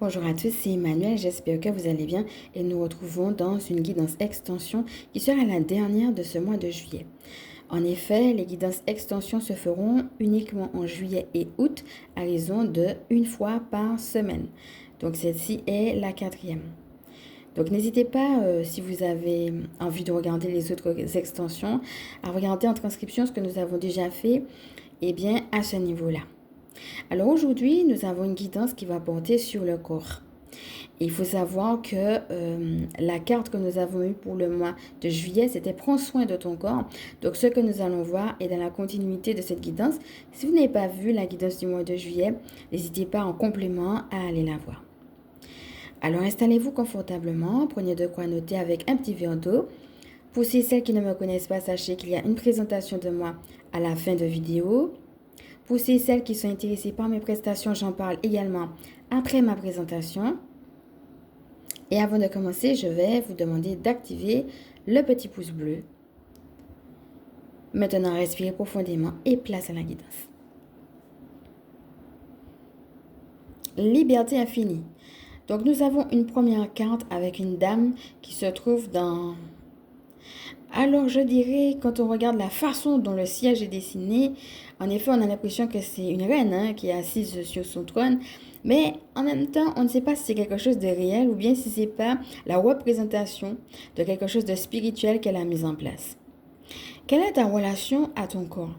Bonjour à tous, c'est Emmanuel, j'espère que vous allez bien et nous retrouvons dans une guidance extension qui sera la dernière de ce mois de juillet. En effet, les guidances extension se feront uniquement en juillet et août à raison de une fois par semaine. Donc celle-ci est la quatrième. Donc n'hésitez pas, si vous avez envie de regarder les autres extensions, à regarder en transcription ce que nous avons déjà fait, et bien à ce niveau-là. Alors aujourd'hui, nous avons une guidance qui va porter sur le corps. Et il faut savoir que la carte que nous avons eue pour le mois de juillet, c'était prends soin de ton corps. Donc ce que nous allons voir est dans la continuité de cette guidance. Si vous n'avez pas vu la guidance du mois de juillet, n'hésitez pas en complément à aller la voir. Alors installez-vous confortablement, prenez de quoi noter avec un petit verre d'eau. Pour celles qui ne me connaissent pas, sachez qu'il y a une présentation de moi à la fin de vidéo. Pour celles qui sont intéressées par mes prestations, j'en parle également après ma présentation. Et avant de commencer, je vais vous demander d'activer le petit pouce bleu. Maintenant, respirez profondément et place à la guidance. Liberté infinie. Donc, nous avons une première carte avec une dame qui se trouve dans... Alors, je dirais, quand on regarde la façon dont le siège est dessiné, en effet, on a l'impression que c'est une reine qui est assise sur son trône. Mais en même temps, on ne sait pas si c'est quelque chose de réel ou bien si c'est pas la représentation de quelque chose de spirituel qu'elle a mis en place. Quelle est ta relation à ton corps?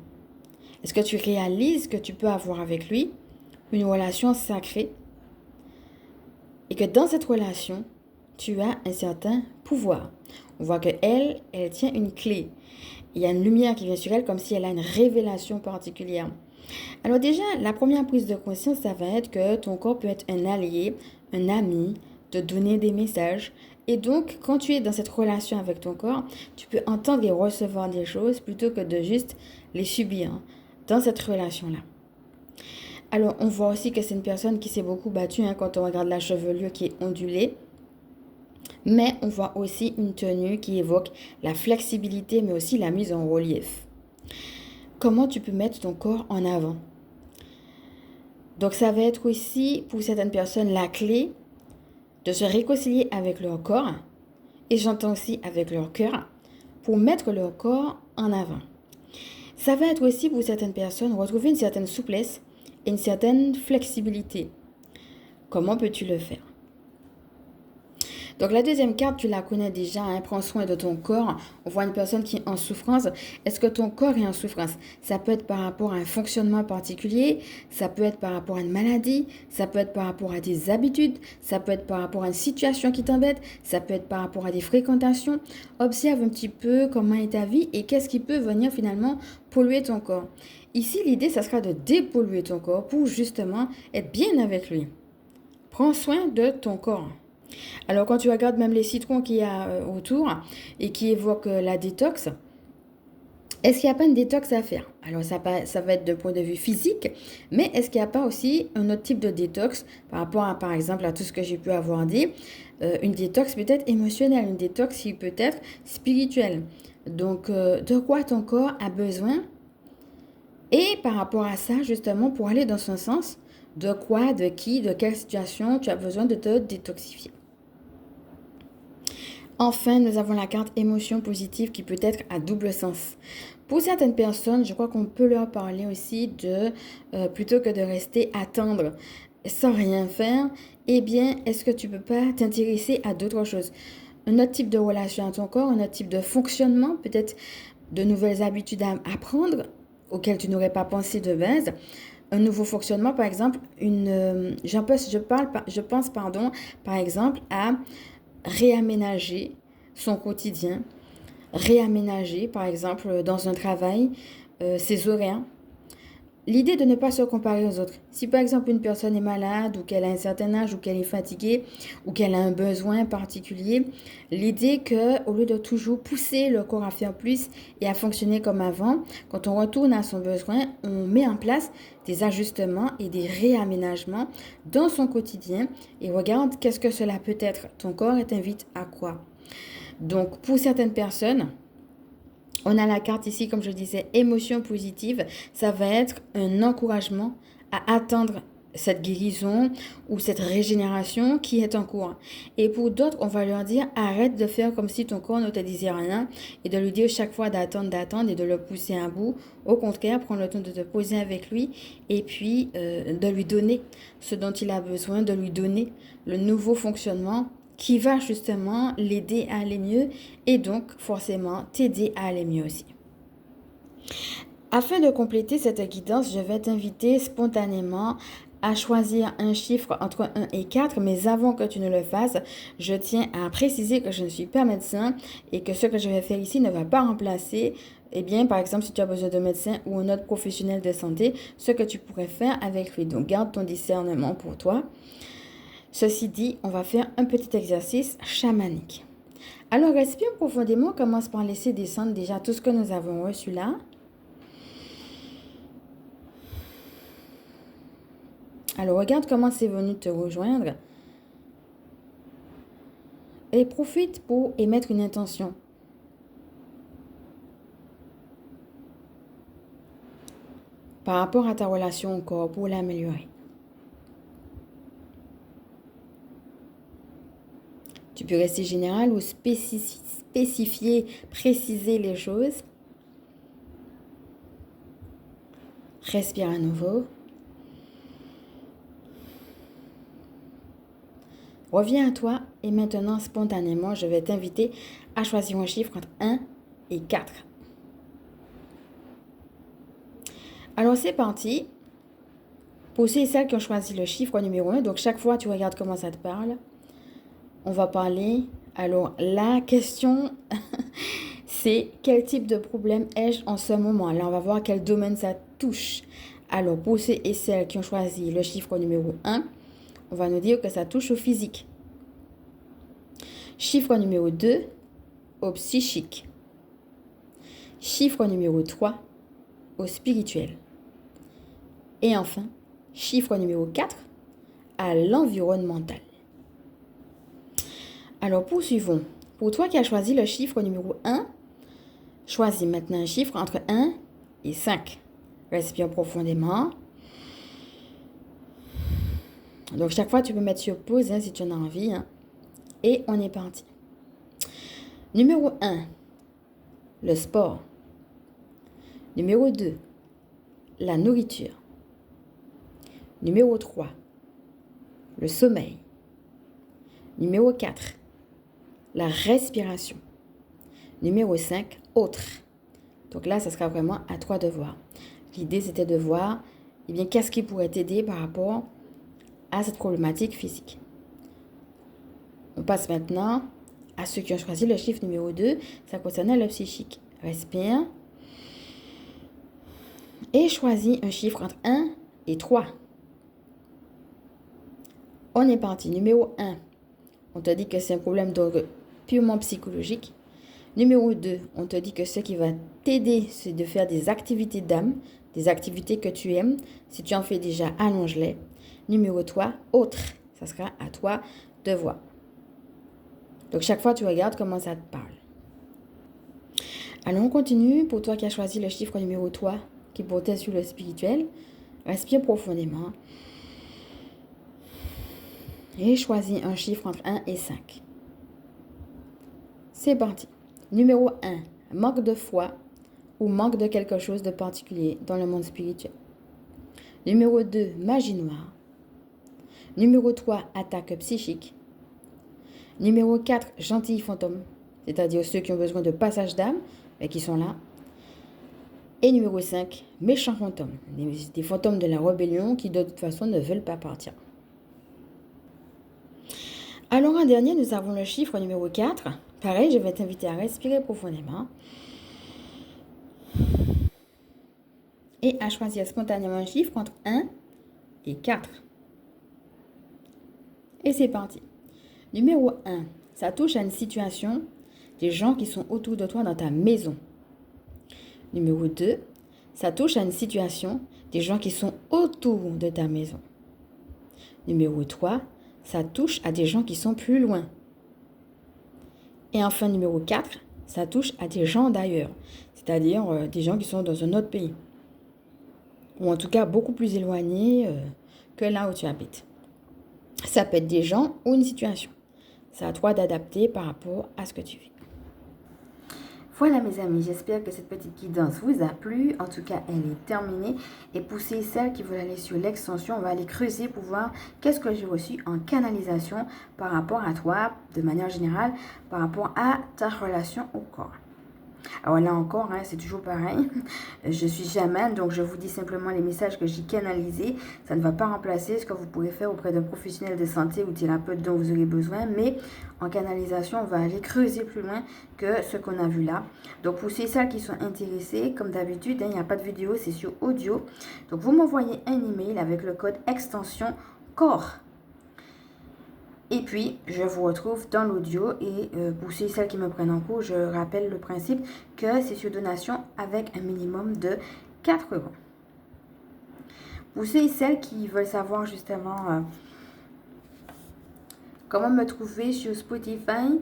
Est-ce que tu réalises que tu peux avoir avec lui une relation sacrée et que dans cette relation, tu as un certain pouvoir? On voit qu'elle tient une clé. Il y a une lumière qui vient sur elle comme si elle a une révélation particulière. Alors déjà, la première prise de conscience, ça va être que ton corps peut être un allié, un ami, te donner des messages. Et donc, quand tu es dans cette relation avec ton corps, tu peux entendre et recevoir des choses plutôt que de juste les subir dans cette relation-là. Alors, on voit aussi que c'est une personne qui s'est beaucoup battue quand on regarde la chevelure qui est ondulée. Mais on voit aussi une tenue qui évoque la flexibilité, mais aussi la mise en relief. Comment tu peux mettre ton corps en avant? Donc ça va être aussi pour certaines personnes la clé de se réconcilier avec leur corps et j'entends aussi avec leur cœur pour mettre leur corps en avant. Ça va être aussi pour certaines personnes retrouver une certaine souplesse et une certaine flexibilité. Comment peux-tu le faire? Donc la deuxième carte, tu la connais déjà, prends soin de ton corps. On voit une personne qui est en souffrance. Est-ce que ton corps est en souffrance? Ça peut être par rapport à un fonctionnement particulier, ça peut être par rapport à une maladie, ça peut être par rapport à des habitudes, ça peut être par rapport à une situation qui t'embête, ça peut être par rapport à des fréquentations. Observe un petit peu comment est ta vie et qu'est-ce qui peut venir finalement polluer ton corps. Ici, l'idée, ça sera de dépolluer ton corps pour justement être bien avec lui. Prends soin de ton corps. Alors quand tu regardes même les citrons qu'il y a autour et qui évoquent la détox, est-ce qu'il n'y a pas une détox à faire? Alors ça va être de point de vue physique, mais est-ce qu'il n'y a pas aussi un autre type de détox par rapport à, par exemple, à tout ce que j'ai pu avoir dit, une détox peut-être émotionnelle, une détox qui peut être spirituelle. Donc de quoi ton corps a besoin? Et par rapport à ça, justement, pour aller dans son sens, de quoi, de qui, de quelle situation tu as besoin de te détoxifier. Enfin, nous avons la carte émotion positive qui peut être à double sens. Pour certaines personnes, je crois qu'on peut leur parler aussi de, plutôt que de rester attendre sans rien faire, eh bien, est-ce que tu peux pas t'intéresser à d'autres choses? Un autre type de relation à ton corps, un autre type de fonctionnement, peut-être de nouvelles habitudes à apprendre auxquelles tu n'aurais pas pensé de base. Un nouveau fonctionnement, par exemple, je pense, par exemple, à réaménager son quotidien, réaménager, par exemple, dans un travail, ses horaires. L'idée de ne pas se comparer aux autres. Si par exemple une personne est malade ou qu'elle a un certain âge ou qu'elle est fatiguée ou qu'elle a un besoin particulier, l'idée que au lieu de toujours pousser le corps à faire plus et à fonctionner comme avant, quand on retourne à son besoin, on met en place des ajustements et des réaménagements dans son quotidien et regarde qu'est-ce que cela peut être. Ton corps t'invite à quoi? Donc pour certaines personnes, on a la carte ici, comme je disais, émotion positive. Ça va être un encouragement à atteindre cette guérison ou cette régénération qui est en cours. Et pour d'autres, on va leur dire arrête de faire comme si ton corps ne te disait rien et de lui dire chaque fois d'attendre et de le pousser à bout. Au contraire, prends le temps de te poser avec lui et puis de lui donner ce dont il a besoin, de lui donner le nouveau fonctionnement qui va justement l'aider à aller mieux et donc forcément t'aider à aller mieux aussi. Afin de compléter cette guidance, je vais t'inviter spontanément à choisir un chiffre entre 1 et 4, mais avant que tu ne le fasses, je tiens à préciser que je ne suis pas médecin et que ce que je vais faire ici ne va pas remplacer, par exemple, si tu as besoin de médecin ou un autre professionnel de santé, ce que tu pourrais faire avec lui. Donc, garde ton discernement pour toi. Ceci dit, on va faire un petit exercice chamanique. Alors, respire profondément, commence par laisser descendre déjà tout ce que nous avons reçu là. Alors, regarde comment c'est venu te rejoindre. Et profite pour émettre une intention. Par rapport à ta relation au corps, pour l'améliorer. Tu peux rester général ou spécifier, préciser les choses. Respire à nouveau. Reviens à toi et maintenant, spontanément, je vais t'inviter à choisir un chiffre entre 1 et 4. Alors, c'est parti. Pour ceux et celles qui ont choisi le chiffre numéro 1, donc chaque fois, tu regardes comment ça te parle. On va parler. Alors, la question, c'est quel type de problème ai-je en ce moment? Là, on va voir quel domaine ça touche. Alors, pour ceux et celles qui ont choisi le chiffre numéro 1, on va nous dire que ça touche au physique. Chiffre numéro 2, au psychique. Chiffre numéro 3, au spirituel. Et enfin, chiffre numéro 4, à l'environnemental. Alors, poursuivons. Pour toi qui as choisi le chiffre numéro 1, choisis maintenant un chiffre entre 1 et 5. Respire profondément. Donc, chaque fois, tu peux mettre sur pause si tu en as envie. Et on est parti. Numéro 1, le sport. Numéro 2, la nourriture. Numéro 3, le sommeil. Numéro 4, la respiration. Numéro 5, autre. Donc là, ça sera vraiment à toi de voir. L'idée, c'était de voir qu'est-ce qui pourrait t'aider par rapport à cette problématique physique. On passe maintenant à ceux qui ont choisi le chiffre numéro 2. Ça concerne le psychique. Respire. Et choisis un chiffre entre 1 et 3. On est parti. Numéro 1. On te dit que c'est un problème d'ordre purement psychologique. Numéro 2. On te dit que ce qui va t'aider, c'est de faire des activités d'âme, des activités que tu aimes. Si tu en fais déjà, allonge-les. Numéro 3. Autre. Ça sera à toi de voir. Donc, chaque fois, tu regardes comment ça te parle. Alors, on continue. Pour toi qui as choisi le chiffre numéro 3, qui portait sur le spirituel, respire profondément. Et choisis un chiffre entre 1 et 5. C'est parti. Numéro 1, manque de foi ou manque de quelque chose de particulier dans le monde spirituel. Numéro 2, magie noire. Numéro 3, attaque psychique. Numéro 4, gentils fantômes, c'est-à-dire ceux qui ont besoin de passage d'âme, mais qui sont là. Et numéro 5, méchants fantômes, des fantômes de la rébellion qui de toute façon ne veulent pas partir. Alors en dernier, nous avons le chiffre numéro 4. Pareil, je vais t'inviter à respirer profondément et à choisir spontanément un chiffre entre 1 et 4. Et c'est parti. Numéro 1, ça touche à une situation des gens qui sont autour de toi dans ta maison. Numéro 2, ça touche à une situation des gens qui sont autour de ta maison. Numéro 3, ça touche à des gens qui sont plus loin. Et enfin, numéro 4, ça touche à des gens d'ailleurs, c'est-à-dire des gens qui sont dans un autre pays. Ou en tout cas beaucoup plus éloignés que là où tu habites. Ça peut être des gens ou une situation. C'est à toi d'adapter par rapport à ce que tu vis. Voilà mes amis, j'espère que cette petite guidance vous a plu. En tout cas, elle est terminée. Et pour celles qui veulent aller sur l'extension, on va aller creuser pour voir qu'est-ce que j'ai reçu en canalisation par rapport à toi, de manière générale, par rapport à ta relation au corps. Alors là encore, c'est toujours pareil. Je suis chamane, donc je vous dis simplement les messages que j'ai canalisés. Ça ne va pas remplacer ce que vous pourrez faire auprès d'un professionnel de santé ou thérapeute dont vous aurez besoin. Mais en canalisation, on va aller creuser plus loin que ce qu'on a vu là. Donc pour celles qui sont intéressées, comme d'habitude, il n'y a pas de vidéo, c'est sur audio. Donc vous m'envoyez un email avec le code extension corps. Et puis, je vous retrouve dans l'audio et pour celles qui me prennent en cours, je rappelle le principe que c'est sur donation avec un minimum de 4 euros. Pour celles qui veulent savoir justement comment me trouver sur Spotify,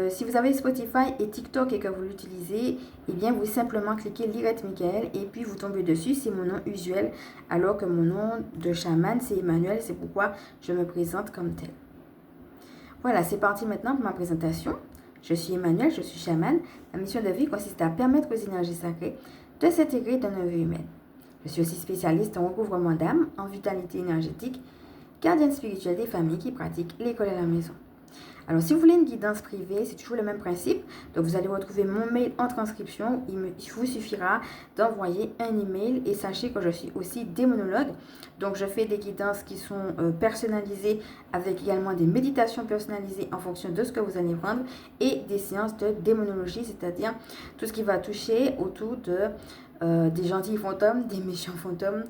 si vous avez Spotify et TikTok et que vous l'utilisez, eh bien, vous simplement cliquez Lirette Michael et puis vous tombez dessus. C'est mon nom usuel, alors que mon nom de chaman, c'est Emmanuel. C'est pourquoi je me présente comme tel. Voilà, c'est parti maintenant pour ma présentation. Je suis Emmanuel, je suis chamane. Ma mission de vie consiste à permettre aux énergies sacrées de s'intégrer dans nos vies humaines. Je suis aussi spécialiste en recouvrement d'âme, en vitalité énergétique, gardienne spirituelle des familles qui pratiquent l'école à la maison. Alors, si vous voulez une guidance privée, c'est toujours le même principe. Donc, vous allez retrouver mon mail en transcription. Il vous suffira d'envoyer un email et sachez que je suis aussi démonologue. Donc, je fais des guidances qui sont personnalisées avec également des méditations personnalisées en fonction de ce que vous allez prendre et des séances de démonologie, c'est-à-dire tout ce qui va toucher autour de des gentils fantômes, des méchants fantômes,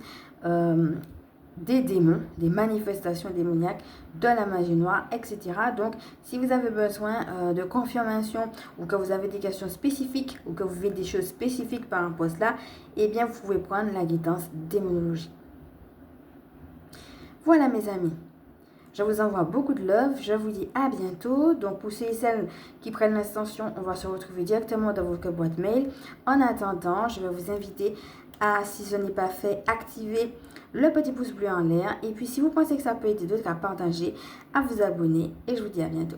des démons, des manifestations démoniaques, de la magie noire, etc. Donc, si vous avez besoin de confirmation ou que vous avez des questions spécifiques ou que vous voulez des choses spécifiques par rapport à cela, eh bien, vous pouvez prendre la guidance démonologie. Voilà mes amis. Je vous envoie beaucoup de love. Je vous dis à bientôt. Donc, pour celles qui prennent l'extension, on va se retrouver directement dans votre boîte mail. En attendant, je vais vous inviter à, si ce n'est pas fait, activer le petit pouce bleu en l'air. Et puis, si vous pensez que ça peut aider d'autres, à partager, à vous abonner. Et je vous dis à bientôt.